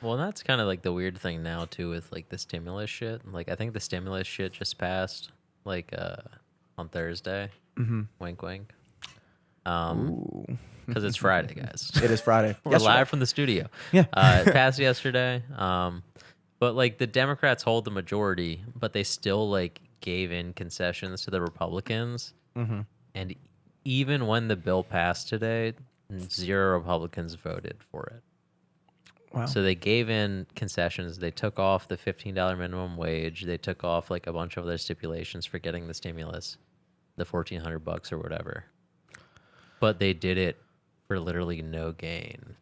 Well, that's kind of like the weird thing now too with like the stimulus shit. Like I think the stimulus shit just passed like on Thursday. Mm-hmm. Wink, wink. Um, Ooh. because it's Friday, guys. It is Friday. We're Yesterday. live from the studio. Yeah. It passed yesterday. But like the Democrats hold the majority, but they still like gave in concessions to the Republicans. Mm-hmm. And even when the bill passed today, 0 Republicans voted for it. Wow. So they gave in concessions. They took off the $15 minimum wage. They took off like a bunch of other stipulations for getting the stimulus, the $1,400 or whatever. But they did it for literally no gain.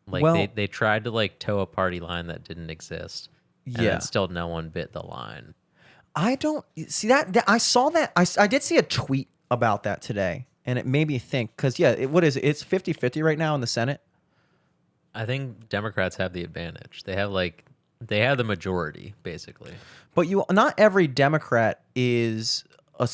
Like Well, they tried to like toe a party line that didn't exist. And yeah. then still no one bit the line. I don't see that. I saw that. I did see a tweet about that today, and it made me think. Because yeah, what is it? It's 50-50 right now in the Senate. I think Democrats have the advantage. They have the majority basically. But not every Democrat is a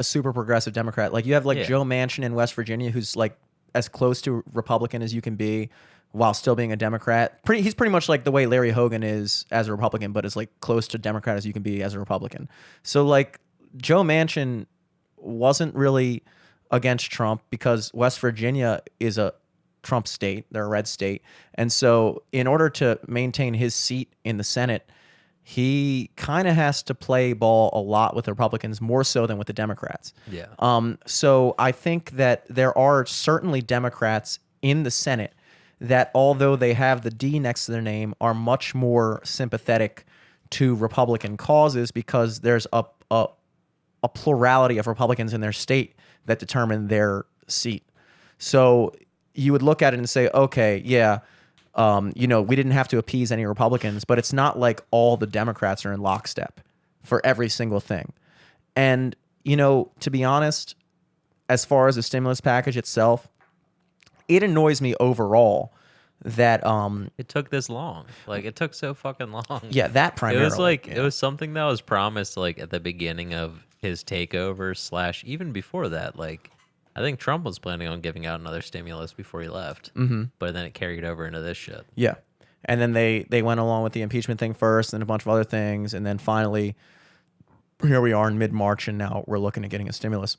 super progressive Democrat. Like you have like Joe Manchin in West Virginia, who's like as close to Republican as you can be, while still being a Democrat. He's pretty much like the way Larry Hogan is as a Republican, but is like close to Democrat as you can be as a Republican. So like Joe Manchin wasn't really against Trump because West Virginia is a Trump state. They're a red state. And so in order to maintain his seat in the Senate, he kind of has to play ball a lot with the Republicans, more so than with the Democrats. Yeah. So I think that there are certainly Democrats in the Senate that, although they have the D next to their name, are much more sympathetic to Republican causes because there's a plurality of Republicans in their state that determine their seat. So you would look at it and say, okay, yeah, we didn't have to appease any Republicans, but it's not like all the Democrats are in lockstep for every single thing. And, to be honest, as far as the stimulus package itself, it annoys me overall that it took this long. Like it took so fucking long. Yeah, that primarily. It was like it was something that was promised like at the beginning of his takeover / even before that. Like I think Trump was planning on giving out another stimulus before he left, but then it carried over into this shit. Yeah, and then they went along with the impeachment thing first, and a bunch of other things, and then finally, here we are in mid-March, and now we're looking at getting a stimulus.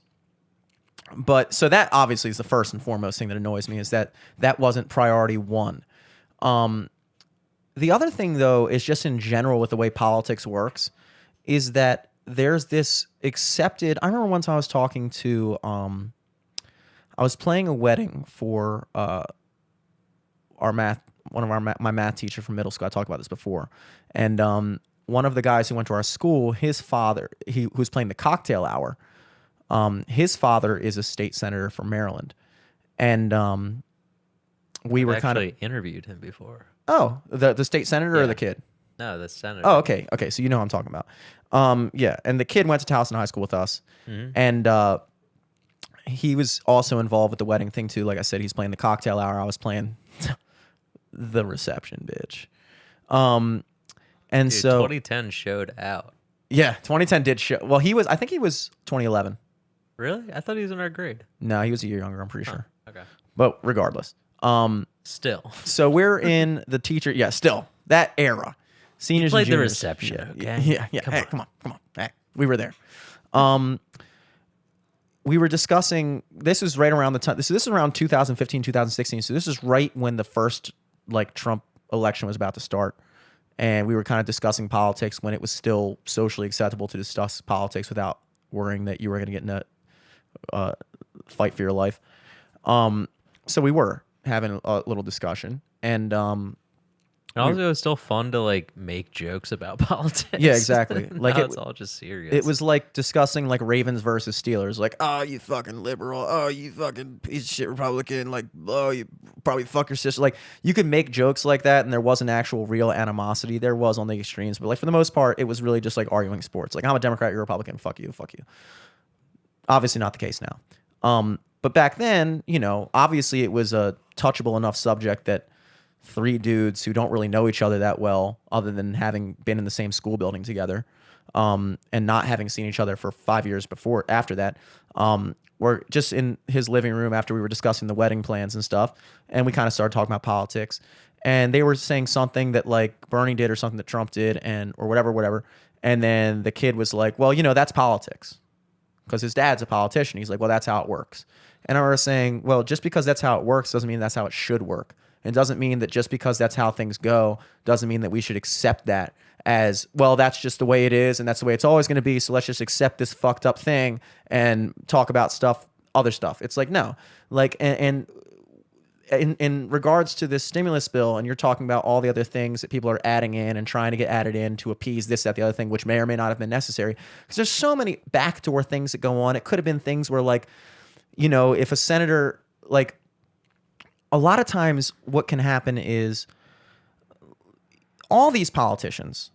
But so that obviously is the first and foremost thing that annoys me is that wasn't priority one. The other thing, though, is just in general with the way politics works, is that there's this accepted. I remember once I was talking to. I was playing a wedding for my math teacher from middle school. I talked about this before, and one of the guys who went to our school, his father, who's playing the cocktail hour, his father is a state senator from Maryland, and we were kind of interviewed him before. Oh, the state senator or the kid? No, the senator. Oh, okay. So you know what I'm talking about. Yeah, and the kid went to Towson High School with us, and he was also involved with the wedding thing too. Like I said, he's playing the cocktail hour. I was playing the reception, bitch. And dude, so 2010 showed out. Yeah, 2010 did show. Well, I think he was 2011. Really? I thought he was in our grade. No, he was a year younger, I'm pretty sure. Okay. But regardless. Still. So we're in the teacher. Yeah, still. That era. Seniors played and juniors. the reception, okay? Yeah. Come on. Hey, we were there. We were discussing, this was right around the time, this is around 2015, 2016. So this is right when the first Trump election was about to start. And we were kind of discussing politics when it was still socially acceptable to discuss politics without worrying that you were going to get in a fight for your life. So we were having a little discussion, and also it was still fun to make jokes about politics. Yeah, exactly. It's all just serious. It was like discussing Ravens versus Steelers. Oh, you fucking liberal. Oh, you fucking piece of shit Republican. Oh, you probably fuck your sister. You could make jokes like that, and there wasn't actual real animosity. There was on the extremes, but for the most part, it was really just arguing sports. I'm a Democrat, you're a Republican. Fuck you. Obviously not the case now. But back then, obviously it was a touchable enough subject that three dudes who don't really know each other that well, other than having been in the same school building together, and not having seen each other for 5 years before after that. We're just in his living room after we were discussing the wedding plans and stuff, and we kind of started talking about politics. And they were saying something that like Bernie did or something that Trump did, and or whatever. And then the kid was like, "Well, that's politics," because his dad's a politician. He's like, "Well, that's how it works." And I was saying, "Well, just because that's how it works doesn't mean that's how it should work. It doesn't mean that just because that's how things go doesn't mean that we should accept that as, well, that's just the way it is and that's the way it's always going to be. So let's just accept this fucked up thing and talk about other stuff." It's like, no, like, and in regards to this stimulus bill, and you're talking about all the other things that people are adding in and trying to get added in to appease this, that, the other thing, which may or may not have been necessary, because there's so many backdoor things that go on. It could have been things where, like, if a senator, like, a lot of times what can happen is all politicians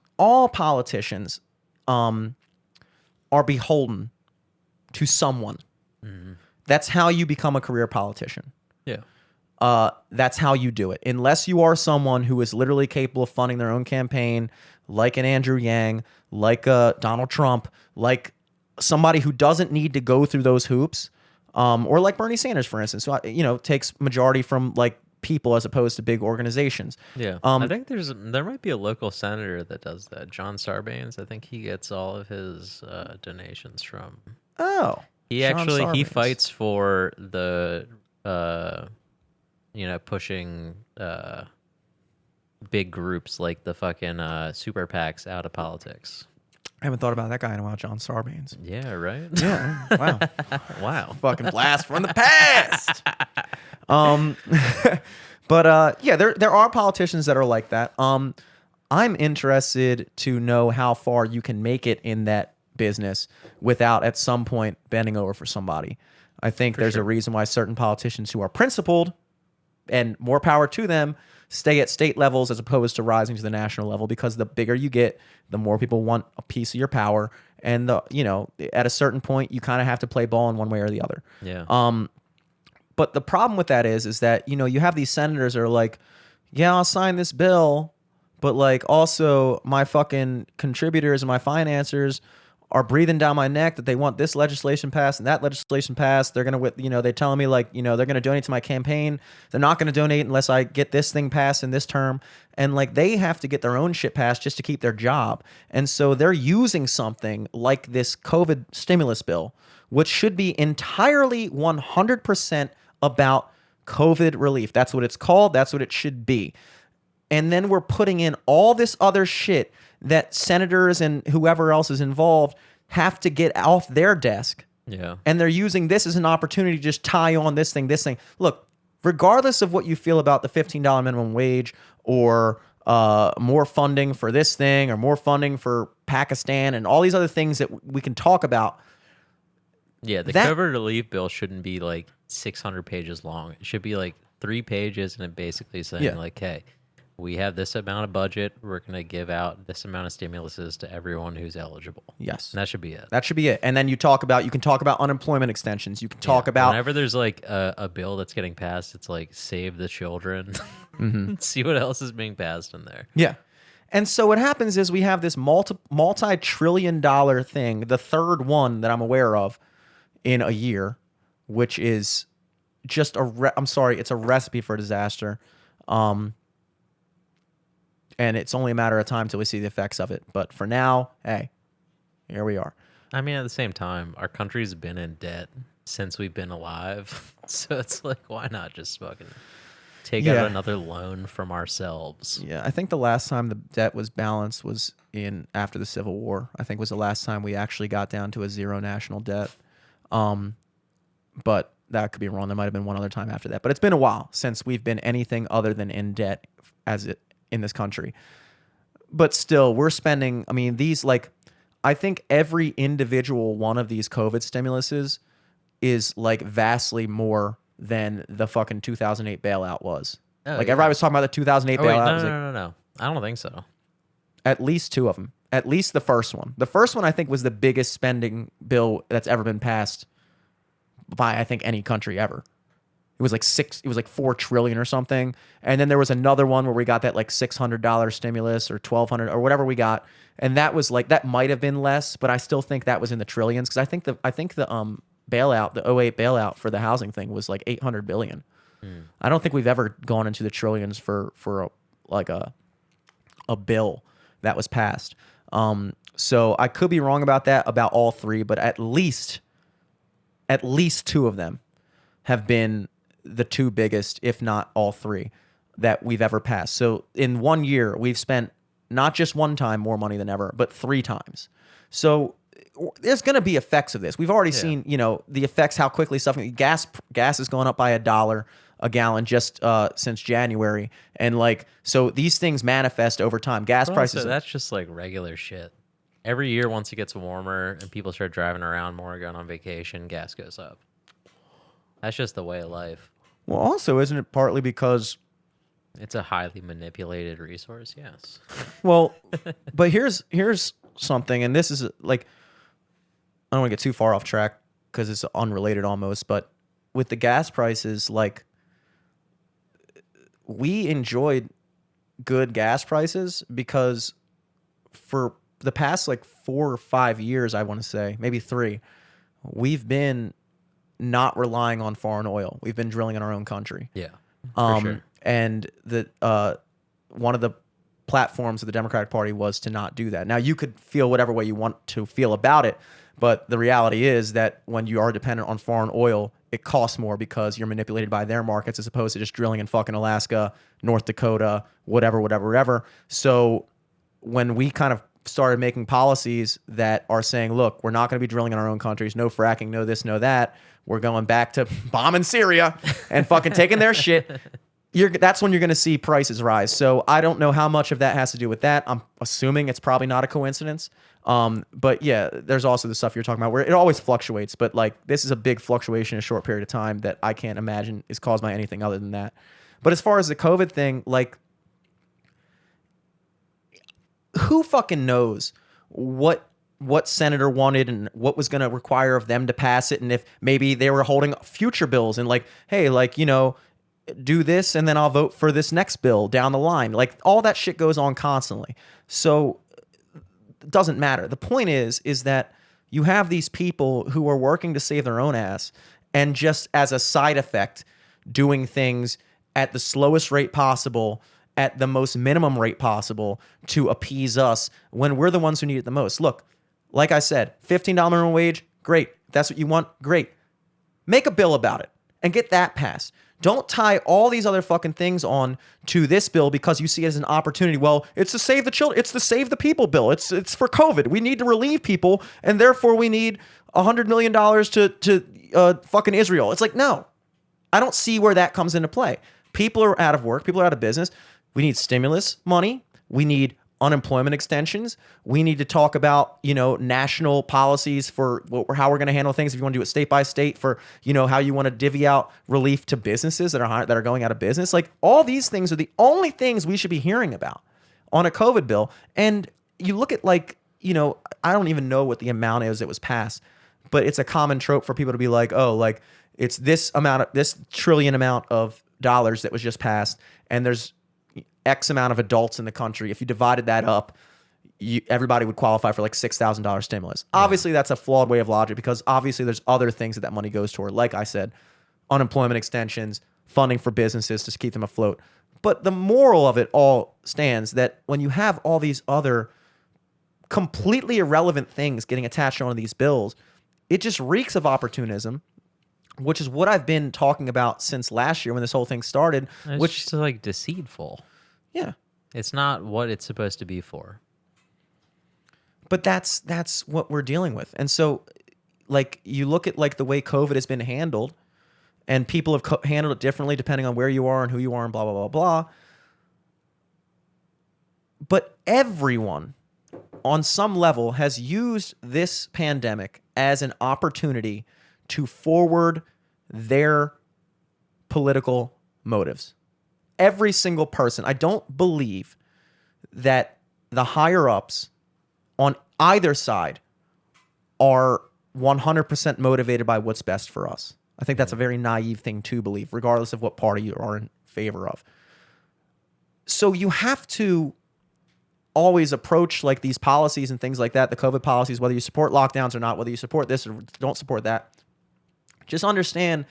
are beholden to someone. Mm-hmm. That's how you become a career politician. Yeah. That's how you do it. Unless you are someone who is literally capable of funding their own campaign, like an Andrew Yang, like a Donald Trump, like somebody who doesn't need to go through those hoops, or like Bernie Sanders, for instance, who, takes majority from like people as opposed to big organizations. Yeah. I think there might be a local senator that does that. John Sarbanes. I think he gets all of his donations from. Oh. He fights for the pushing big groups like the fucking super PACs out of politics. I haven't thought about that guy in a while, John Sarbanes. Yeah, right? Yeah. Wow. Wow. Fucking blast from the past. But yeah, there are politicians that are like that. I'm interested to know how far you can make it in that business without at some point bending over for somebody. I think there's a reason why certain politicians who are principled, and more power to them, stay at state levels as opposed to rising to the national level, because the bigger you get, the more people want a piece of your power. And at a certain point, you kind of have to play ball in one way or the other. Yeah. But the problem with that is that, you have these senators that are like, yeah, I'll sign this bill, but like also my fucking contributors and my financiers are breathing down my neck that they want this legislation passed and that legislation passed. They're going to, they're telling me like, they're going to donate to my campaign. They're not going to donate unless I get this thing passed in this term. And like, they have to get their own shit passed just to keep their job. And so they're using something like this COVID stimulus bill, which should be entirely 100% about COVID relief. That's what it's called. That's what it should be. And then we're putting in all this other shit that senators and whoever else is involved have to get off their desk. Yeah. And they're using this as an opportunity to just tie on this thing. Look, regardless of what you feel about the $15 minimum wage or more funding for this thing or more funding for Pakistan and all these other things that we can talk about. Yeah, the COVID relief bill shouldn't be like 600 pages long. It should be like 3 pages, and it basically saying like, hey, we have this amount of budget. We're going to give out this amount of stimuluses to everyone who's eligible. Yes. And that should be it. That should be it. And then you can talk about unemployment extensions. You can talk about... Whenever there's like a bill that's getting passed, it's like save the children. Mm-hmm. See what else is being passed in there. Yeah. And so what happens is we have this multi-trillion-dollar thing, the third one that I'm aware of in a year, which is just it's a recipe for disaster. And it's only a matter of time till we see the effects of it. But for now, hey, here we are. I mean, at the same time, our country's been in debt since we've been alive. So it's like, why not just fucking take out another loan from ourselves? Yeah, I think the last time the debt was balanced was after the Civil War. I think was the last time we actually got down to a zero national debt. But that could be wrong. There might have been one other time after that. But it's been a while since we've been anything other than in debt in this country. But still, we're spending, I think every individual one of these COVID stimuluses is like vastly more than the fucking 2008 bailout was. Everybody was talking about the 2008 bailout. No. I don't think so. At least two of them. At least the first one. The first one, I think, was the biggest spending bill that's ever been passed by, I think, any country ever. It was like 4 trillion or something. And then there was another one where we got that like $600 stimulus or 1,200 or whatever we got. And that was like, that might have been less, but I still think that was in the trillions. Cause I think the bailout, the '08 bailout for the housing thing was like 800 billion. I don't think we've ever gone into the trillions for a bill that was passed. So I could be wrong about that, about all three, but at least two of them have been the two biggest, if not all three, that we've ever passed. So in 1 year, we've spent not just one time more money than ever, but 3 times. So there's going to be effects of this. We've already seen, the effects, how quickly stuff, gas is going up by $1 a gallon just since January. And like, so these things manifest over time. Gas prices. That's just like regular shit. Every year, once it gets warmer and people start driving around more, going on vacation, gas goes up. That's just the way of life. Well, also, isn't it partly because it's a highly manipulated resource? Yes. Well, but here's something, and this is like, I don't want to get too far off track because it's unrelated almost, but with the gas prices, like, we enjoyed good gas prices because for the past like 4 or 5 years, I want to say, maybe 3, we've been not relying on foreign oil. We've been drilling in our own country. Yeah, for sure. And the one of the platforms of the Democratic Party was to not do that. Now, you could feel whatever way you want to feel about it, but the reality is that when you are dependent on foreign oil, it costs more because you're manipulated by their markets as opposed to just drilling in fucking Alaska, North Dakota, whatever. So when we kind of started making policies that are saying, look, we're not going to be drilling in our own countries, no fracking, no this, no that, we're going back to bombing Syria and fucking taking their shit, that's when you're going to see prices rise. So I don't know how much of that has to do with that. I'm assuming it's probably not a coincidence. But yeah, there's also the stuff you're talking about where it always fluctuates, but like this is a big fluctuation in a short period of time that I can't imagine is caused by anything other than that. But as far as the COVID thing, like, who fucking knows what senator wanted and what was going to require of them to pass it, and if maybe they were holding future bills and like, hey, like, do this and then I'll vote for this next bill down the line. Like, all that shit goes on constantly. So it doesn't matter. The point is that you have these people who are working to save their own ass and just as a side effect doing things at the slowest rate possible, at the most minimum rate possible to appease us when we're the ones who need it the most. Look, like I said, $15 minimum wage, great. If that's what you want, great. Make a bill about it and get that passed. Don't tie all these other fucking things on to this bill because you see it as an opportunity. Well, it's to save the children. It's the save the people bill. It's for COVID. We need to relieve people, and therefore we need $100 million to fucking Israel. It's like, no, I don't see where that comes into play. People are out of work. People are out of business. We need stimulus money. We need unemployment extensions. We need to talk about, national policies for how we're going to handle things. If you want to do it state by state for, how you want to divvy out relief to businesses that are going out of business. Like, all these things are the only things we should be hearing about on a COVID bill. And you look at I don't even know what the amount is that was passed, but it's a common trope for people to be like, oh, like it's this trillion amount of dollars that was just passed. And there's X amount of adults in the country. If you divided that up, everybody would qualify for like $6,000 stimulus. Yeah. Obviously, that's a flawed way of logic because obviously there's other things that money goes toward. Like I said, unemployment extensions, funding for businesses to keep them afloat. But the moral of it all stands that when you have all these other completely irrelevant things getting attached onto these bills, it just reeks of opportunism, which is what I've been talking about since last year when this whole thing started. It's which just like deceitful. Yeah. It's not what it's supposed to be for. But that's what we're dealing with. And so, like, you look at like the way COVID has been handled, and people have handled it differently depending on where you are and who you are and blah, blah, blah, blah. But everyone on some level has used this pandemic as an opportunity to forward their political motives. Every single person. I don't believe that the higher ups on either side are 100% motivated by what's best for us. I think that's a very naive thing to believe, regardless of what party you are in favor of. So you have to always approach like these policies and things like that, the COVID policies, whether you support lockdowns or not, whether you support this or don't support that. Just understand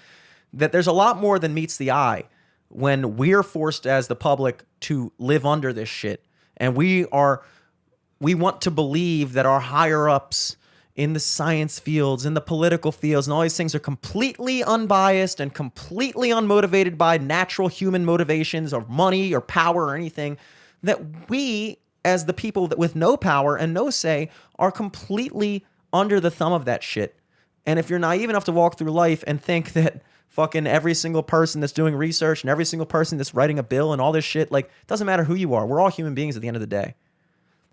that there's a lot more than meets the eye when we're forced as the public to live under this shit. And we want to believe that our higher ups in the science fields, in the political fields, and all these things are completely unbiased and completely unmotivated by natural human motivations or money or power or anything, that we, as the people that with no power and no say, are completely under the thumb of that shit. And if you're naive enough to walk through life and think that fucking every single person that's doing research and every single person that's writing a bill and all this shit, like, it doesn't matter who you are. We're all human beings at the end of the day.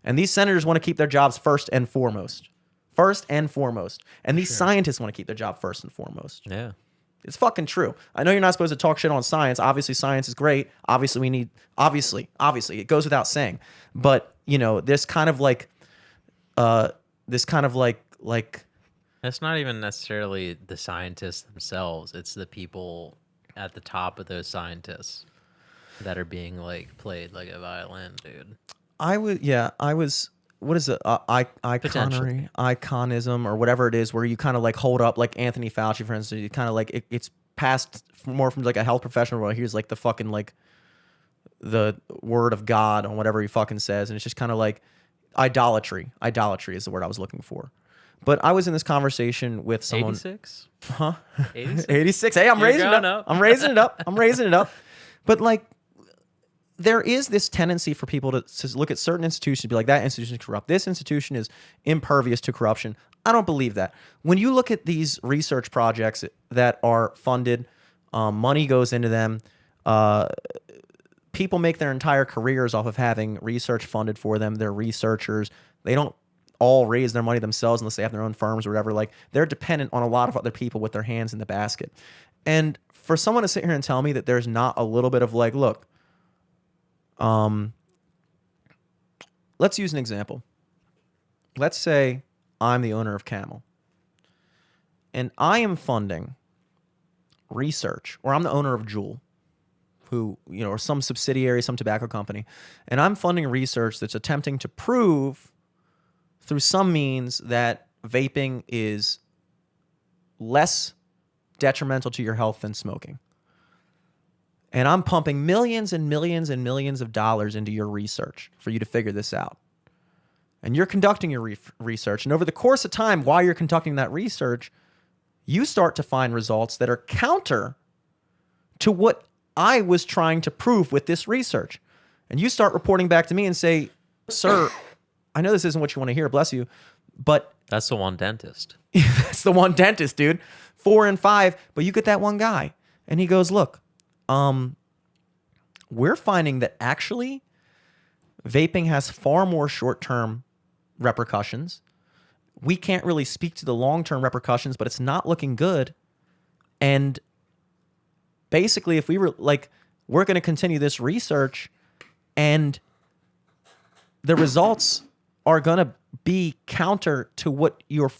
And these senators want to keep their jobs first and foremost. First and foremost. And these scientists want to keep their job first and foremost. Yeah. It's fucking true. I know you're not supposed to talk shit on science. Obviously, science is great. Obviously, we need, obviously, it goes without saying. But, you know, this kind of like, It's not even necessarily the scientists themselves. It's the people at the top of those scientists that are being like played like a violin, dude. What is it? Iconism or whatever it is, where you kind of like hold up like Anthony Fauci, for instance. You kind of like it's passed more from like a health professional where here's like the fucking like the word of God on whatever he fucking says, and it's just kind of like idolatry. Idolatry is the word I was looking for. But I was in this conversation with someone. 86? Huh? 86? 86. Hey, I'm You're raising it going up. up. I'm raising it up. I'm raising it up. But like, there is this tendency for people to look at certain institutions and be like, that institution is corrupt. This institution is impervious to corruption. I don't believe that. When you look at these research projects that are funded, money goes into them. People make their entire careers off of having research funded for them. They're researchers. They don't all raise their money themselves unless they have their own firms or whatever. Like, they're dependent on a lot of other people with their hands in the basket. And for someone to sit here and tell me that there's not a little bit of like, look, let's use an example. Let's say I'm the owner of Camel and I am funding research, or I'm the owner of Juul, who, you know, or some subsidiary, some tobacco company, and I'm funding research that's attempting to prove through some means that vaping is less detrimental to your health than smoking. And I'm pumping millions and millions and millions of dollars into your research for you to figure this out. And you're conducting your research. And over the course of time, while you're conducting that research, you start to find results that are counter to what I was trying to prove with this research. And you start reporting back to me and say, sir, I know this isn't what you want to hear, bless you, but That's the one dentist. that's the one dentist, dude. 4 and 5, but you get that one guy. And he goes, look, we're finding that actually vaping has far more short-term repercussions. We can't really speak to the long-term repercussions, but it's not looking good. And basically, if we were like, we're going to continue this research and the results are going to be counter to what you're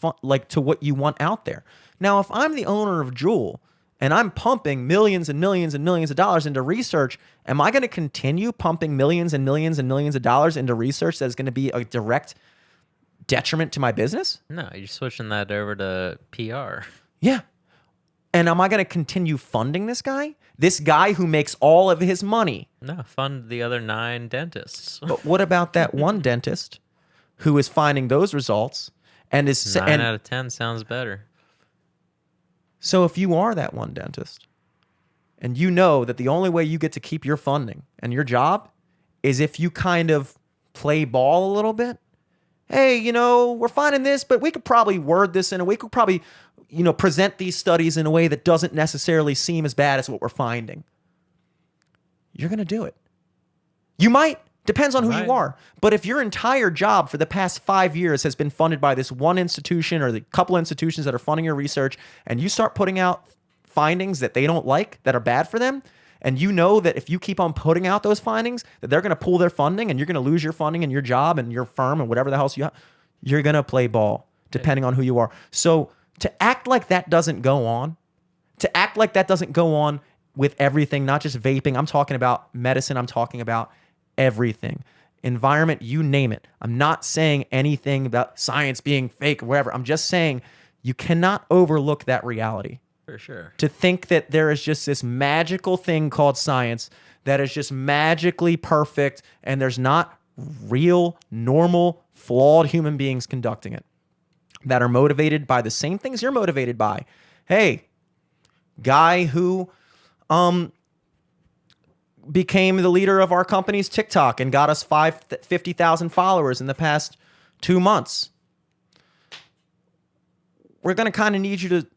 to what you want out there. Now, if I'm the owner of Juul and I'm pumping millions and millions and millions of dollars into research, am I going to continue pumping millions and millions and millions of dollars into research that's going to be a direct detriment to my business? No, you're switching that over to PR. Yeah. And am I going to continue funding this guy? This guy who makes all of his money? No, fund the other 9 dentists. But what about that one dentist who is finding those results and is 9 out of 10 sounds better. So if you are that one dentist and you know that the only way you get to keep your funding and your job is if you kind of play ball a little bit, hey, you know, we're finding this, but we could probably word this in a way, we could probably, you know, present these studies in a way that doesn't necessarily seem as bad as what we're finding. You're going to do it. You might. Depends on who you are. But if your entire job for the past 5 years has been funded by this one institution or the couple institutions that are funding your research, and you start putting out findings that they don't like, that are bad for them, and you know that if you keep on putting out those findings, that they're going to pull their funding and you're going to lose your funding and your job and your firm and whatever the hell you have, you're going to play ball depending on who you are. So to act like that doesn't go on, To act like that doesn't go on with everything, not just vaping. I'm talking about medicine. I'm talking about everything. Environment, you name it. I'm not saying anything about science being fake or whatever. I'm just saying you cannot overlook that reality. For sure. To think that there is just this magical thing called science that is just magically perfect and there's not real, normal, flawed human beings conducting it that are motivated by the same things you're motivated by. Hey, guy who became the leader of our company's TikTok and got us 50,000 followers in the past 2 months. We're going to kind of need you to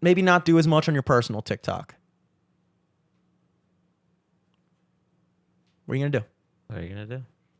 maybe not do as much on your personal TikTok. What are you going to do? What are you going to do?